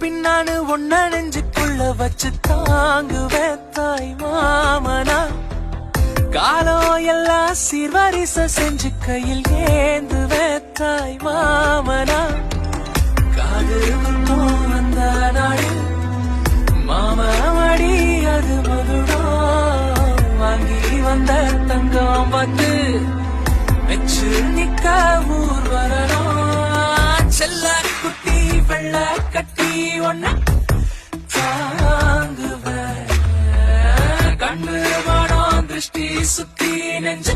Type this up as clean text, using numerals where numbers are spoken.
பின்னானு ஒன்ன நெஞ்சுக்குள்ள வச்சு தாங்குவேன் தாய் மாமனா. காலம் எல்லாம் சீர்வரிசை செஞ்சு கையில் ஏந்துவேன் தாய் மாமனா. காது முத்தம் வந்த நாடு மாமடி அது மதுடம். வாங்கி வந்த தங்கம் வந்து வச்சு நிக்க ஊர் வரணும். செல்ல குட்டி வெள்ள கட்டி ஒன்ன தாங்குவேன். கண்ணு வாடம் திருஷ்டி சுத்தி நெஞ்சு